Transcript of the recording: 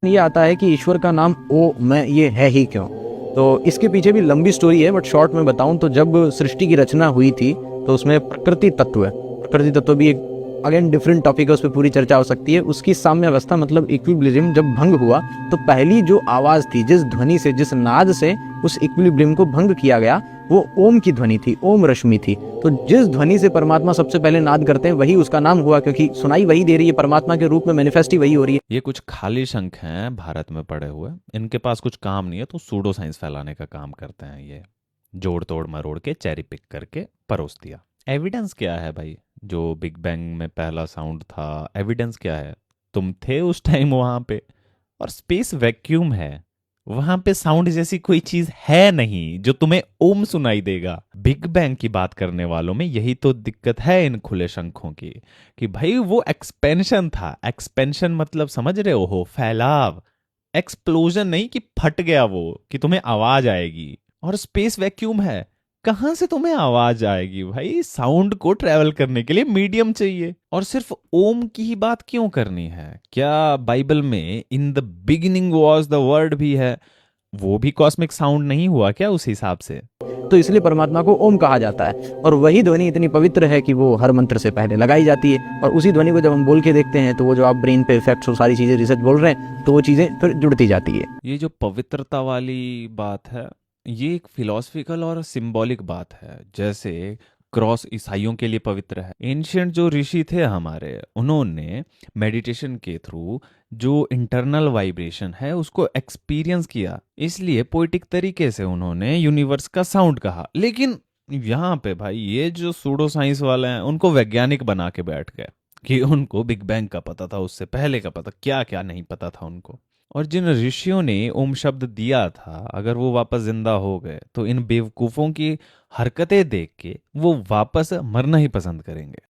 ये आता है कि ईश्वर का नाम ओ मैं ये है ही क्यों। तो इसके पीछे भी लंबी स्टोरी है, बट शॉर्ट में बताऊं तो जब सृष्टि की रचना हुई थी तो उसमें प्रकृति तत्व है। प्रकृति तत्व भी एक अगेन डिफरेंट टॉपिक है, उस पर पूरी चर्चा हो सकती है। उसकी साम्य अवस्था मतलब इक्विलिब्रियम जब भंग हुआ तो पहली जो आवाज थी, जिस ध्वनि से, जिस नाद से उस इक्विलिब्रियम को भंग किया गया, वो ओम की ध्वनि थी, ओम रश्मि थी। तो जिस ध्वनि से परमात्मा सबसे पहले नाद करते हैं वही उसका नाम हुआ, क्योंकि सुनाई वही दे रही है, परमात्मा के रूप में मैनिफेस्ट ही वही हो रही है। ये कुछ खाली शंख हैं भारत में पड़े हुए, इनके पास कुछ काम नहीं है तो सूडो साइंस फैलाने का काम करते हैं ये। जोड़ तोड़ मरोड़ के चेरी पिक करके परोस दिया। एविडेंस क्या है भाई? जो बिग बैंग में पहला साउंड था, एविडेंस क्या है? तुम थे उस टाइम वहां पे। और स्पेस वैक्यूम है, वहां पे साउंड जैसी कोई चीज है नहीं जो तुम्हें ओम सुनाई देगा। बिग बैंग की बात करने वालों में यही तो दिक्कत है इन खुले शंखों की, कि भाई वो एक्सपेंशन था। एक्सपेंशन मतलब समझ रहे हो, फैलाव। एक्सप्लोजन नहीं कि फट गया वो, कि तुम्हें आवाज आएगी। और स्पेस वैक्यूम है, कहां से तुम्हें आवाज आएगी भाई? साउंड को ट्रेवल करने के लिए मीडियम चाहिए। और सिर्फ ओम की ही बात क्यों करनी है? क्या बाइबल में in the beginning was the word भी है? वो भी कॉस्मिक साउंड नहीं हुआ क्या उस हिसाब से? तो इसलिए परमात्मा को ओम कहा जाता है, और वही ध्वनि इतनी पवित्र है कि वो हर मंत्र से पहले लगाई जाती है। और उसी ध्वनि को जब हम बोल के देखते हैं तो वो जो आप ब्रेन पे इफेक्ट्स और सारी चीजें रिसर्च बोल रहे हैं, तो वो चीजें फिर जुड़ती जाती है। ये जो पवित्रता वाली बात है, ये एक फिलॉसफिकल और सिंबॉलिक बात है। जैसे क्रॉस ईसाइयों के लिए पवित्र है। एंशियंट जो ऋषि थे हमारे, उन्होंने मेडिटेशन के थ्रू जो इंटरनल वाइब्रेशन है उसको एक्सपीरियंस किया, इसलिए पोइटिक तरीके से उन्होंने यूनिवर्स का साउंड कहा। लेकिन यहाँ पे भाई ये जो सूडो साइंस वाले हैं, उनको वैज्ञानिक बना के बैठ गए कि उनको बिग बैंग का पता था, उससे पहले का पता, क्या क्या नहीं पता था उनको। और जिन ऋषियों ने ओम शब्द दिया था, अगर वो वापस जिंदा हो गए तो इन बेवकूफों की हरकतें देख के वो वापस मरना ही पसंद करेंगे।